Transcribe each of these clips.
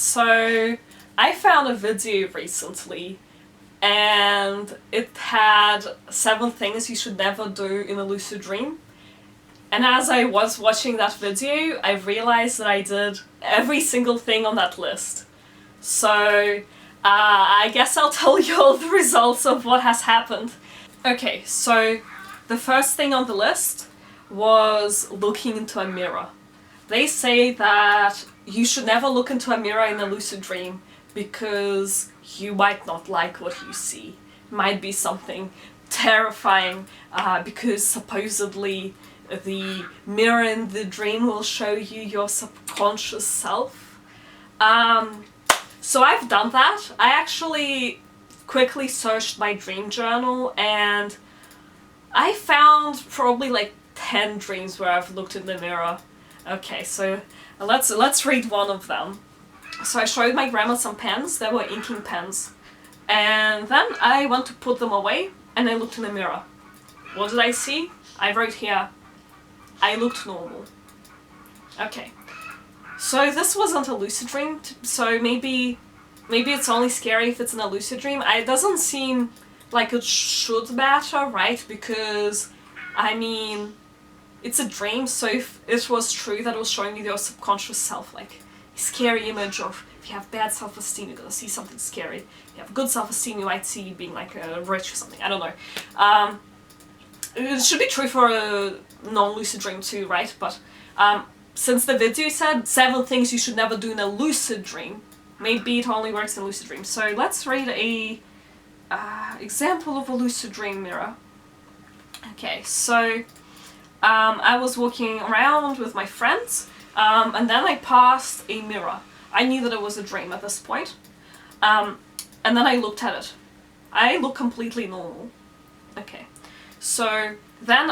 So I found a video recently and it had 7 things you should never do in a lucid dream. And as I was watching that video, I realized that I did every single thing on that list. So I guess I'll tell you all the results of what has happened. Okay, so the first thing on the list was looking into a mirror. They say that you should never look into a mirror in a lucid dream because you might not like what you see. It might be something terrifying because supposedly the mirror in the dream will show you your subconscious self. So I've done that. I actually quickly searched my dream journal and I found probably like 10 dreams where I've looked in the mirror. Okay, so let's read one of them. So I showed my grandma some pens. They were inking pens. And then I went to put them away and I looked in the mirror. What did I see? I wrote here, I looked normal. Okay. So this wasn't a lucid dream, so maybe it's only scary if it's in a lucid dream. It doesn't seem like it should matter, right? Because, I mean, it's a dream, so if it was true that it was showing you your subconscious self, like a scary image of if you have bad self-esteem, you're gonna see something scary. If you have good self-esteem, you might see you being like rich or something. I don't know. It should be true for a non-lucid dream too, right? But since the video said 7 things you should never do in a lucid dream, maybe it only works in lucid dreams. So let's read a example of a lucid dream mirror. Okay, so I was walking around with my friends, and then I passed a mirror. I knew that it was a dream at this point, and then I looked at it. I look completely normal. Okay, so then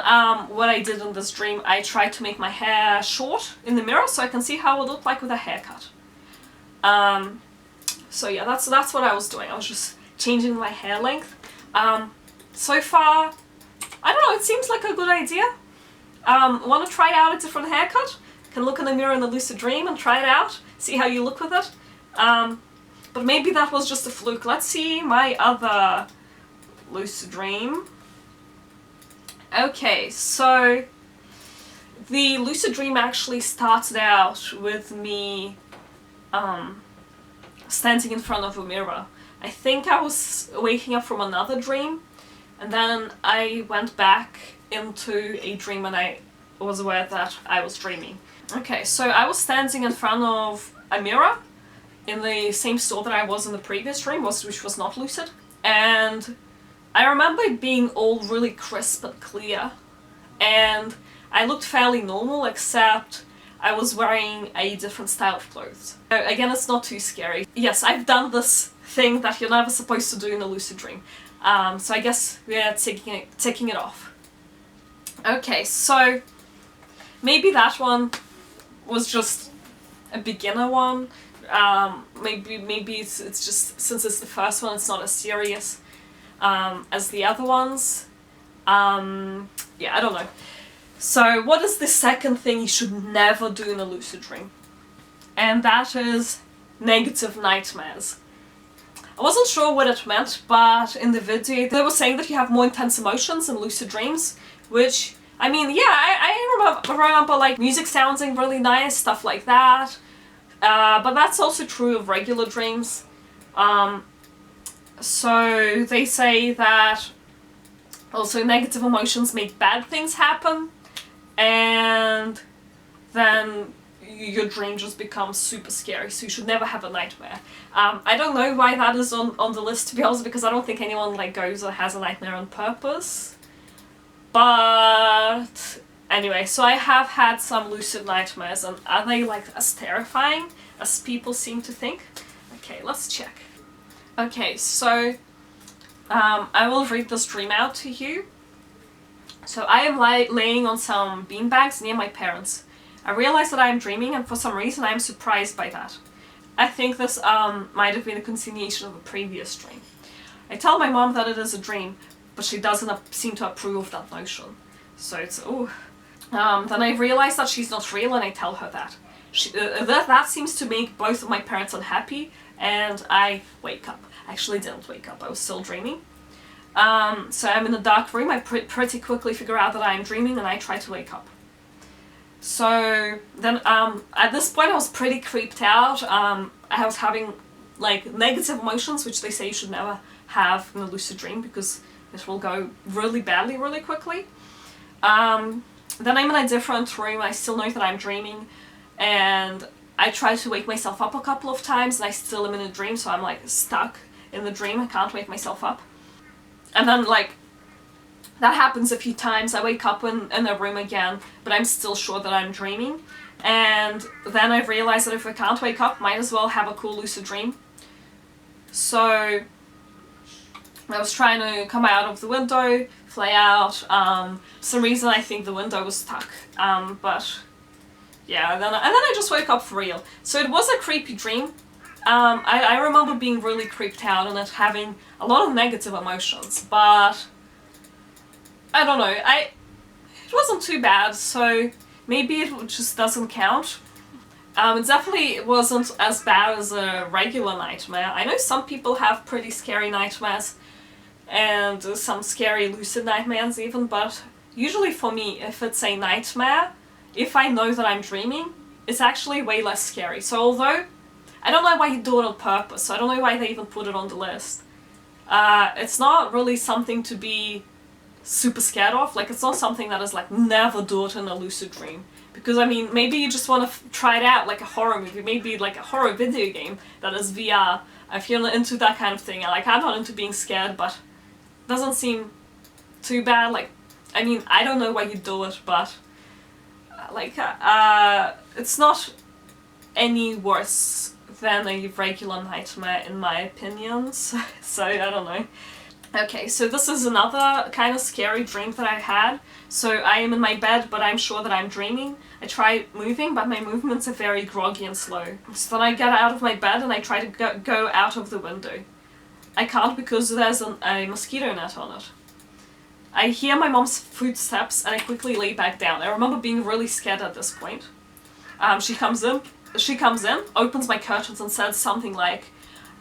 what I did in this dream, I tried to make my hair short in the mirror so I can see how it would look like with a haircut. So yeah, that's what I was doing. I was just changing my hair length. So far, I don't know, it seems like a good idea. Want to try out a different haircut? Can look in the mirror in the lucid dream and try it out, see how you look with it. But maybe that was just a fluke. Let's see my other lucid dream. Okay, so the lucid dream actually started out with me standing in front of a mirror. I think I was waking up from another dream, and then I went back into a dream and I was aware that I was dreaming. Okay, so I was standing in front of a mirror in the same store that I was in the previous dream, which was not lucid, and I remember it being all really crisp and clear, and I looked fairly normal except I was wearing a different style of clothes. Again, it's not too scary. Yes, I've done this thing that you're never supposed to do in a lucid dream. So I guess we're taking it off. Okay, so maybe that one was just a beginner one. Maybe it's just, since it's the first one, it's not as serious as the other ones. Yeah, I don't know. So what is the second thing you should never do in a lucid dream? And that is negative nightmares. I wasn't sure what it meant, but in the video they were saying that you have more intense emotions in lucid dreams, which, I mean, yeah, I remember like music sounding really nice, stuff like that. But that's also true of regular dreams. So they say that also negative emotions make bad things happen, and then your dream just becomes super scary, so you should never have a nightmare. I don't know why that is on the list, to be honest, because I don't think anyone like goes or has a nightmare on purpose. But anyway, so I have had some lucid nightmares, and are they like as terrifying as people seem to think? Okay, let's check. Okay, so I will read this dream out to you. So I am laying on some beanbags near my parents. I realize that I am dreaming, and for some reason I am surprised by that. I think this might have been a continuation of a previous dream. I tell my mom that it is a dream, but she doesn't seem to approve of that notion. So it's, ooh. Then I realize that she's not real and I tell her that. That seems to make both of my parents unhappy, and I wake up. I actually didn't wake up, I was still dreaming. So I'm in a dark room, I pretty quickly figure out that I'm dreaming, and I try to wake up. So then at this point I was pretty creeped out. I was having like negative emotions, which they say you should never have in a lucid dream because it will go really badly really quickly. Then I'm in a different room, I still know that I'm dreaming, and I try to wake myself up a couple of times and I still am in a dream, so I'm like stuck in the dream, I can't wake myself up. And then like that happens a few times, I wake up in the room again, but I'm still sure that I'm dreaming. And then I realize that if I can't wake up, might as well have a cool lucid dream. So I was trying to come out of the window, fly out. For some reason I think the window was stuck. But yeah, and then I just woke up for real. So it was a creepy dream. I remember being really creeped out and it having a lot of negative emotions, but I don't know, it wasn't too bad, so maybe it just doesn't count. It definitely wasn't as bad as a regular nightmare. I know some people have pretty scary nightmares and some scary lucid nightmares even, but usually for me, if it's a nightmare, if I know that I'm dreaming, it's actually way less scary. So although I don't know why you do it on purpose, so I don't know why they even put it on the list. It's not really something to be super scared of. Like, it's not something that is like, never do it in a lucid dream. Because I mean, maybe you just want to try it out like a horror movie, maybe like a horror video game that is VR. If you're into that kind of thing, like I'm not into being scared, but it doesn't seem too bad. Like, I mean, I don't know why you do it, but it's not any worse than a regular nightmare in my opinion, so I don't know. Okay, so this is another kind of scary dream that I had. So I am in my bed, but I'm sure that I'm dreaming. I try moving, but my movements are very groggy and slow. So then I get out of my bed and I try to go out of the window. I can't because there's a mosquito net on it. I hear my mom's footsteps and I quickly lay back down. I remember being really scared at this point. She comes in, opens my curtains and says something like,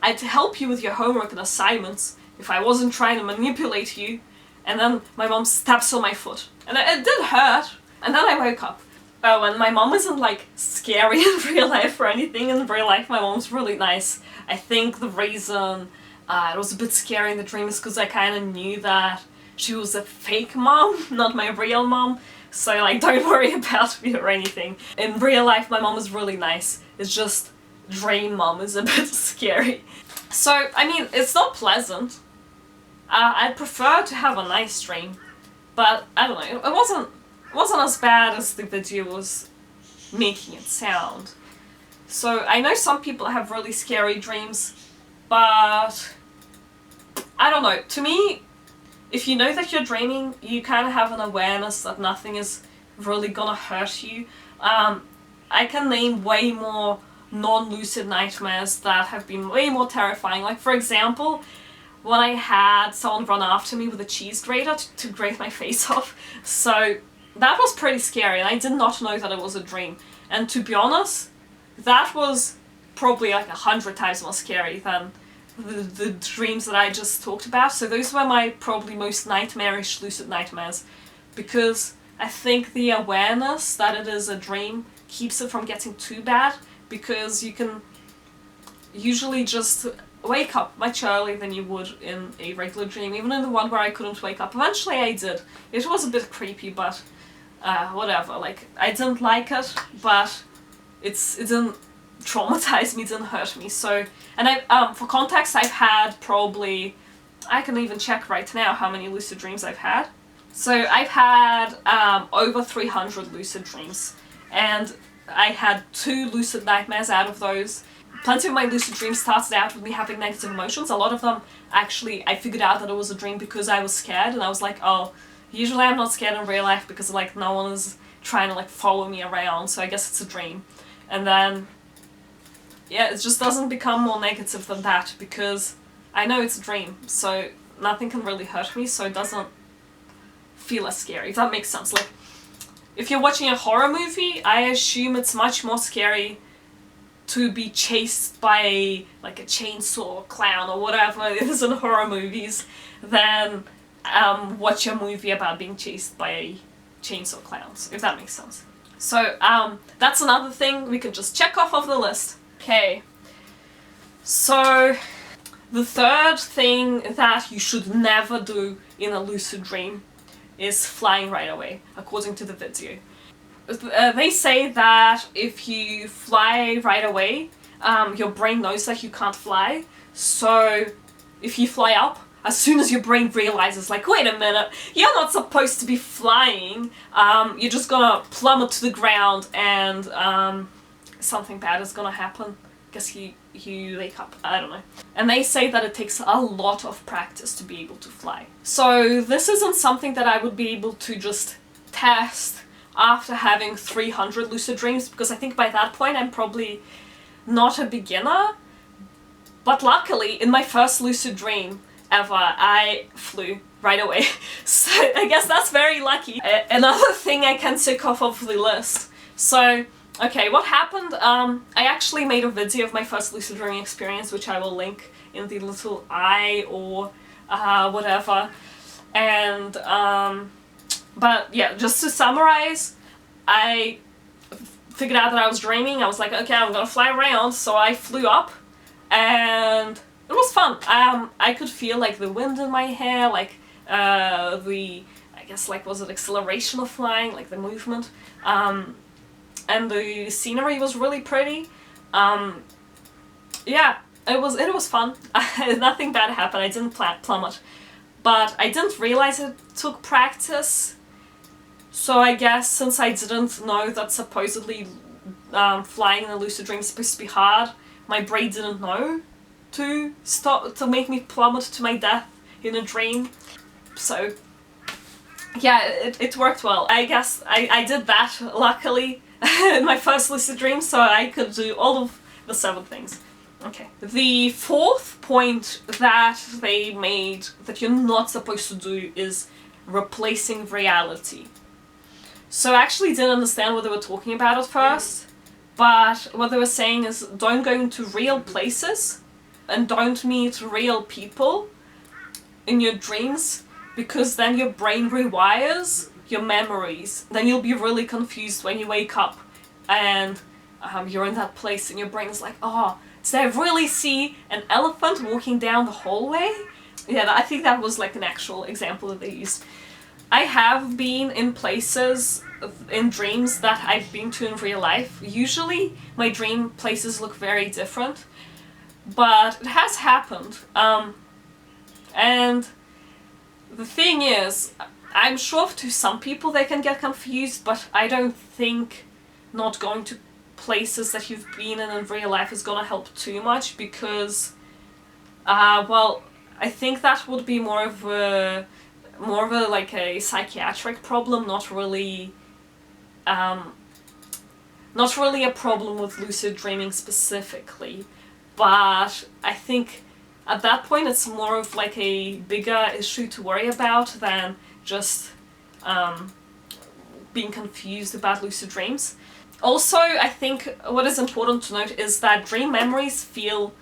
"I'd help you with your homework and assignments if I wasn't trying to manipulate you." And then my mom steps on my foot. And it did hurt. And then I woke up. Oh, and my mom isn't like scary in real life or anything. In real life my mom's really nice. I think the reason it was a bit scary in the dream is because I kind of knew that she was a fake mom, not my real mom. So like, don't worry about me or anything. In real life my mom is really nice. It's just dream mom is a bit scary. So, I mean, it's not pleasant. I'd prefer to have a nice dream, but I don't know, it wasn't as bad as the video was making it sound. So I know some people have really scary dreams, but I don't know, to me, if you know that you're dreaming, you kind of have an awareness that nothing is really gonna hurt you. I can name way more non-lucid nightmares that have been way more terrifying. Like, for example, when I had someone run after me with a cheese grater to grate my face off. So that was pretty scary and I did not know that it was a dream. And to be honest, that was probably like 100 times more scary than the dreams that I just talked about. So those were my probably most nightmarish lucid nightmares, because I think the awareness that it is a dream keeps it from getting too bad, because you can usually just wake up much earlier than you would in a regular dream. Even in the one where I couldn't wake up, eventually I did. It was a bit creepy, but whatever. Like, I didn't like it, but it didn't traumatize me, didn't hurt me. So, and for context, I've had probably, I can even check right now how many lucid dreams I've had. So I've had over 300 lucid dreams, and I had 2 lucid nightmares out of those. Plenty of my lucid dreams started out with me having negative emotions. A lot of them, actually, I figured out that it was a dream because I was scared, and I was like, oh, usually I'm not scared in real life because like no one is trying to like follow me around, so I guess it's a dream. And then, yeah, it just doesn't become more negative than that because I know it's a dream, so nothing can really hurt me, so it doesn't feel as scary, if that makes sense. Like, if you're watching a horror movie, I assume it's much more scary to be chased by like a chainsaw clown or whatever it is in horror movies than watch a movie about being chased by chainsaw clowns, if that makes sense. So that's another thing we can just check off of the list. Okay, so the third thing that you should never do in a lucid dream is flying right away, according to the video. They say that if you fly right away, your brain knows that you can't fly, so if you fly up, as soon as your brain realizes, like, wait a minute, you're not supposed to be flying, you're just gonna plummet to the ground and something bad is gonna happen. I guess you wake up, I don't know. And they say that it takes a lot of practice to be able to fly. So this isn't something that I would be able to just test after having 300 lucid dreams, because I think by that point I'm probably not a beginner. But luckily, in my first lucid dream ever, I flew right away. So I guess that's very lucky. Another thing I can tick off of the list. So, okay, what happened? I actually made a video of my first lucid dreaming experience, which I will link in the little I or whatever. And, but yeah, just to summarize, I figured out that I was dreaming. I was like, okay, I'm gonna fly around. So I flew up and it was fun. I could feel like the wind in my hair, like I guess like, was it acceleration of flying, like the movement. And the scenery was really pretty. Yeah, it was fun. Nothing bad happened. I didn't plummet. But I didn't realize it took practice. So I guess since I didn't know that supposedly flying in a lucid dream is supposed to be hard, my brain didn't know to make me plummet to my death in a dream. So yeah, it worked well. I guess I did that, luckily, in my first lucid dream, so I could do all of the 7 things. Okay. The fourth point that they made that you're not supposed to do is replacing reality. So I actually didn't understand what they were talking about at first, but what they were saying is don't go into real places and don't meet real people in your dreams, because then your brain rewires your memories. Then you'll be really confused when you wake up and you're in that place and your brain is like, oh, did I really see an elephant walking down the hallway? Yeah, I think that was like an actual example that they used. I have been in places in dreams that I've been to in real life. Usually my dream places look very different, but it has happened. And the thing is, I'm sure to some people they can get confused, but I don't think not going to places that you've been in real life is gonna help too much, because well, I think that would be more of a like a psychiatric problem, not really a problem with lucid dreaming specifically. But I think at that point it's more of like a bigger issue to worry about than just being confused about lucid dreams. Also, I think what is important to note is that dream memories feel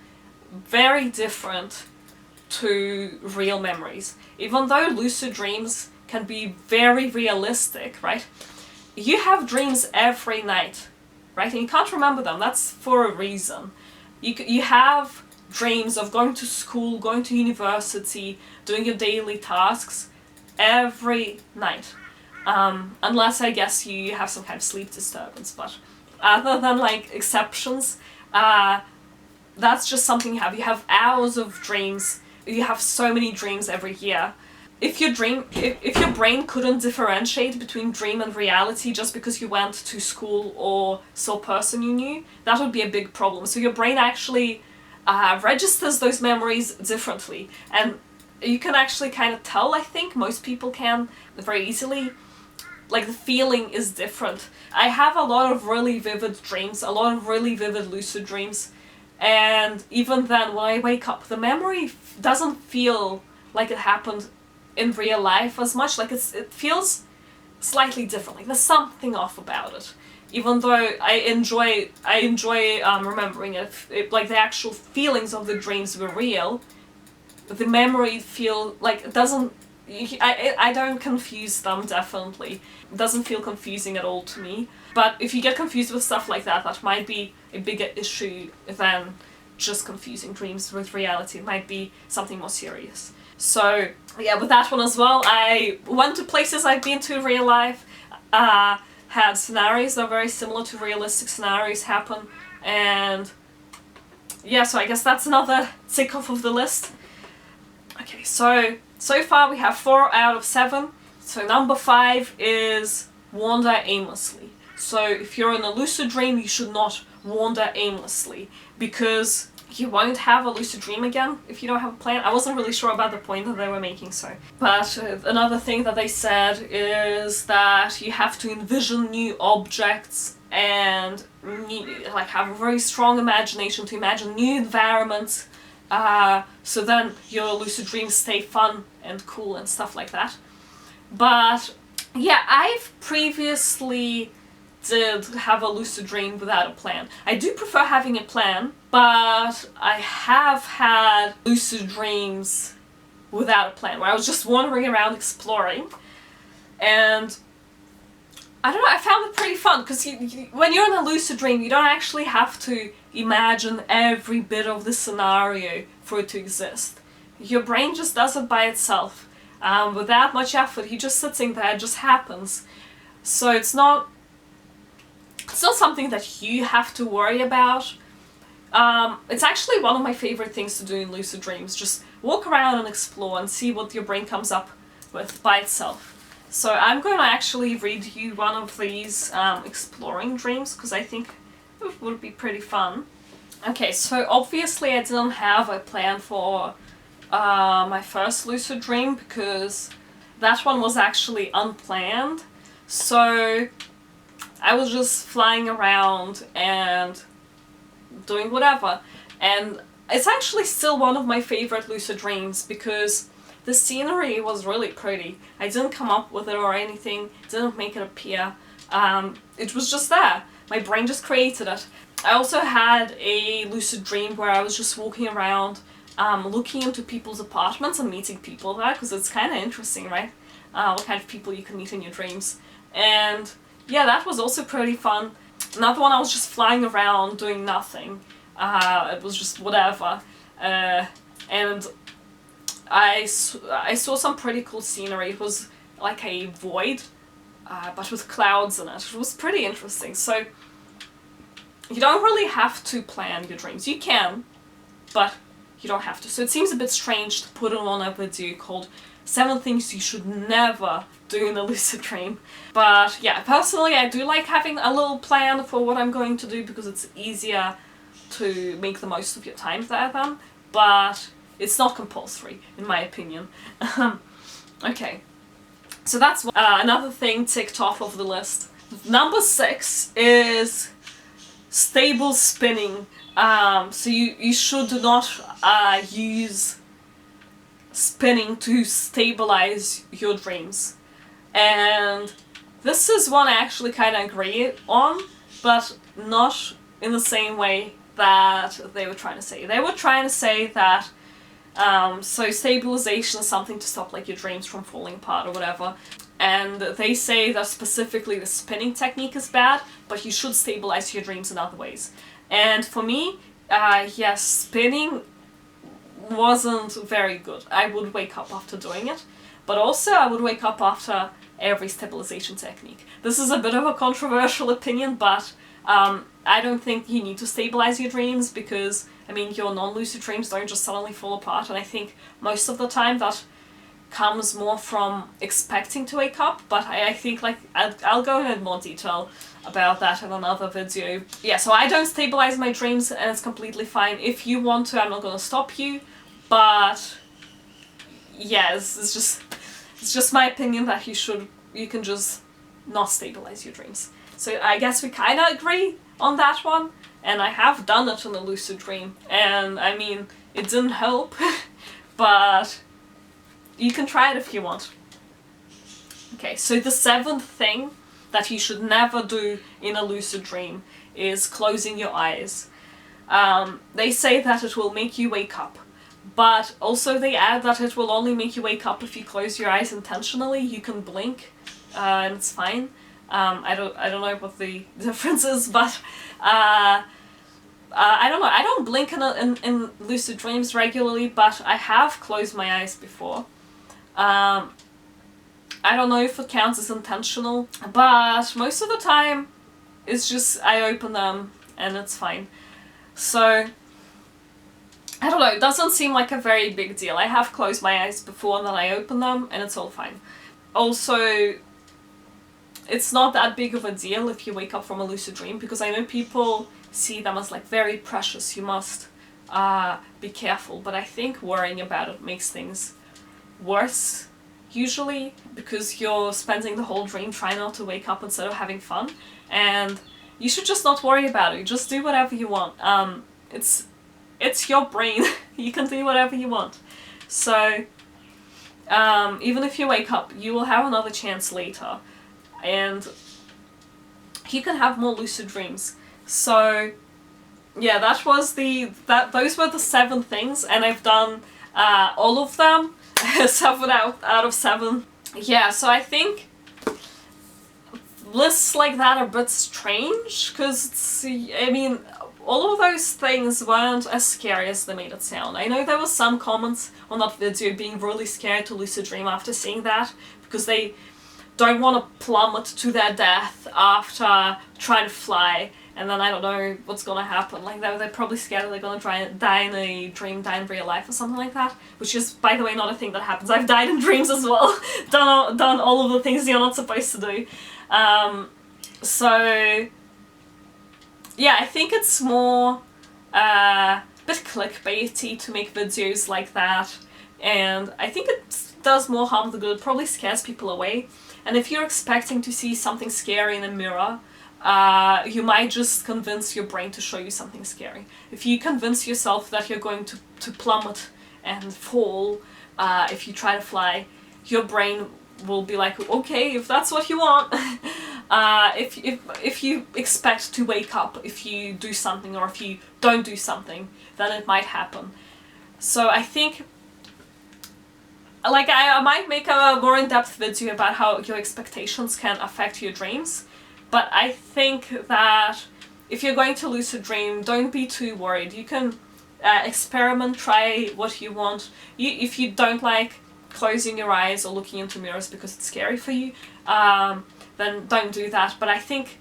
very different to real memories. Even though lucid dreams can be very realistic, right? You have dreams every night, right? And you can't remember them. That's for a reason. You have dreams of going to school, going to university, doing your daily tasks every night. Unless I guess you have some kind of sleep disturbance, but other than like exceptions, that's just something you have. You have hours of dreams. You have so many dreams every year. If your brain couldn't differentiate between dream and reality just because you went to school or saw a person you knew, that would be a big problem. So your brain actually registers those memories differently, and you can actually kind of tell, I think, most people can very easily. Like, the feeling is different. I have a lot of really vivid dreams, a lot of really vivid lucid dreams, and even then when I wake up, the memory doesn't feel like it happened in real life as much. Like, it feels slightly different. Like there's something off about it. Even though I enjoy remembering it, like the actual feelings of the dreams were real, the memory feel like it doesn't. I don't confuse them, definitely. It doesn't feel confusing at all to me. But if you get confused with stuff like that, that might be a bigger issue than just confusing dreams with reality. It might be something more serious. So, yeah, with that one as well, I went to places I've been to in real life, had scenarios that are very similar to realistic scenarios happen, and yeah, so I guess that's another tick off of the list. Okay, so far we have 4 out of 7. So number 5 is wander aimlessly. So if you're in a lucid dream, you should not wander aimlessly, because you won't have a lucid dream again if you don't have a plan. I wasn't really sure about the point that they were making, so. But another thing that they said is that you have to envision new objects and like have a very strong imagination to imagine new environments, so then your lucid dreams stay fun and cool and stuff like that. But yeah, I've previously did have a lucid dream without a plan. I do prefer having a plan, but I have had lucid dreams without a plan, where I was just wandering around exploring, and I don't know, I found it pretty fun, because when you're in a lucid dream, you don't actually have to imagine every bit of the scenario for it to exist. Your brain just does it by itself, without much effort. You're just sitting there, it just happens. So it's not something that you have to worry about. It's actually one of my favorite things to do in lucid dreams, just walk around and explore and see what your brain comes up with by itself. So I'm going to actually read you one of these exploring dreams, because I think it would be pretty fun. Okay, so obviously I didn't have a plan for my first lucid dream, because that one was actually unplanned. So I was just flying around and doing whatever, and it's actually still one of my favorite lucid dreams, because the scenery was really pretty. I didn't come up with it or anything, didn't make it appear. It was just there. My brain just created it. I also had a lucid dream where I was just walking around, looking into people's apartments and meeting people there, because it's kind of interesting, right? What kind of people you can meet in your dreams. And yeah, that was also pretty fun. Another one, I was just flying around doing nothing. It was just whatever. And I saw some pretty cool scenery. It was like a void, but with clouds in it. It was pretty interesting. So you don't really have to plan your dreams. You can, but you don't have to. So it seems a bit strange to put it on a video called 7 Things You Should Never Do in a Lucid Dream. But yeah, personally I do like having a little plan for what I'm going to do, because it's easier to make the most of your time there then. But it's not compulsory, in my opinion. Okay, so that's another thing ticked off of the list. Number 6 is stable spinning. So you should not use spinning to stabilize your dreams. And this is one I actually kind of agree on, but not in the same way that they were trying to say. They were trying to say that so stabilization is something to stop like your dreams from falling apart or whatever. And they say that specifically the spinning technique is bad, but you should stabilize your dreams in other ways. And for me, yes, spinning wasn't very good. I would wake up after doing it, but also I would wake up after every stabilization technique. This is a bit of a controversial opinion, but I don't think you need to stabilize your dreams, because, I mean, your non-lucid dreams don't just suddenly fall apart, and I think most of the time that comes more from expecting to wake up, but I think, like, I'll go into more detail about that in another video. Yeah, so I don't stabilize my dreams, and it's completely fine. If you want to, I'm not gonna stop you, but yeah, it's just my opinion that you can just not stabilize your dreams. So I guess we kind of agree on that one, and I have done it in a lucid dream, and I mean, it didn't help, but you can try it if you want. Okay, so the 7th thing that you should never do in a lucid dream is closing your eyes. They say that it will make you wake up, but also they add that it will only make you wake up if you close your eyes intentionally. You can blink, and it's fine. I don't know what the difference is, but I don't know. I don't blink in lucid dreams regularly, but I have closed my eyes before. I don't know if it counts as intentional, but most of the time it's just I open them and it's fine. So, I don't know, it doesn't seem like a very big deal. I have closed my eyes before and then I open them and it's all fine. Also, it's not that big of a deal if you wake up from a lucid dream, because I know people see them as like very precious. You must be careful, but I think worrying about it makes things worse usually, because you're spending the whole dream trying not to wake up instead of having fun, and you should just not worry about it. Just do whatever you want. It's your brain. You can do whatever you want. So even if you wake up, you will have another chance later, and you can have more lucid dreams. So yeah, those were the 7 things, and I've done all of them. 7 out of 7. Yeah, so I think lists like that are a bit strange, because I mean, all of those things weren't as scary as they made it sound. I know there was some comments on that video being really scared to lucid dream after seeing that, because they don't want to plummet to their death after trying to fly, and then I don't know what's gonna happen. Like, they're probably scared they're gonna die in a dream, die in real life or something like that, which is, by the way, not a thing that happens. I've died in dreams as well. done all of the things you're not supposed to do. So yeah, I think it's more a bit clickbaity to make videos like that, and I think it does more harm than good. It probably scares people away, and if you're expecting to see something scary in a mirror, you might just convince your brain to show you something scary. If you convince yourself that you're going to plummet and fall if you try to fly, your brain will be like, okay, if that's what you want. If you expect to wake up if you do something, or if you don't do something, then it might happen. So I think, like, I might make a more in-depth video about how your expectations can affect your dreams, but I think that if you're going to lucid dream, don't be too worried. You can experiment, try what you want. If you don't like closing your eyes or looking into mirrors because it's scary for you, then don't do that. But I think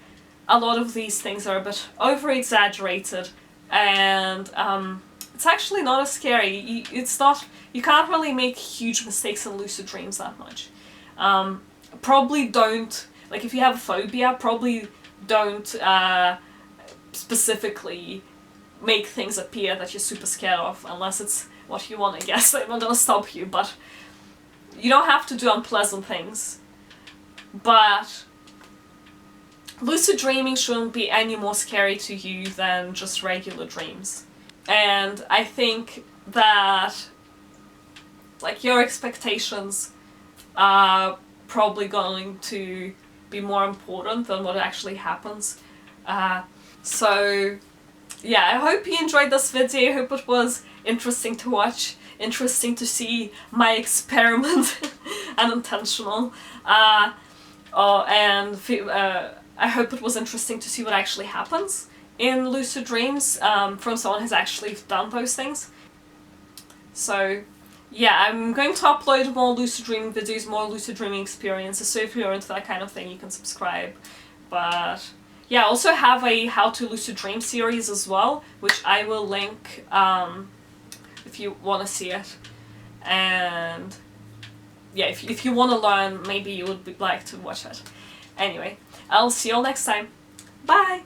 a lot of these things are a bit over-exaggerated, and it's actually not as scary. You can't really make huge mistakes in lucid dreams that much. Probably don't, like, if you have a phobia, probably don't specifically make things appear that you're super scared of, unless it's what you want, I guess. They're not gonna stop you, but you don't have to do unpleasant things. But lucid dreaming shouldn't be any more scary to you than just regular dreams. And I think that, like, your expectations are probably going to be more important than what actually happens. So yeah, I hope you enjoyed this video. I hope it was interesting to watch, interesting to see my experiment, unintentional. And I hope it was interesting to see what actually happens in lucid dreams from someone who's actually done those things. So yeah, I'm going to upload more lucid dreaming videos, more lucid dreaming experiences, so if you're into that kind of thing, you can subscribe. But yeah, I also have a How to Lucid Dream series as well, which I will link if you want to see it. And yeah, if you want to learn, maybe you would like to watch it. Anyway, I'll see you all next time. Bye!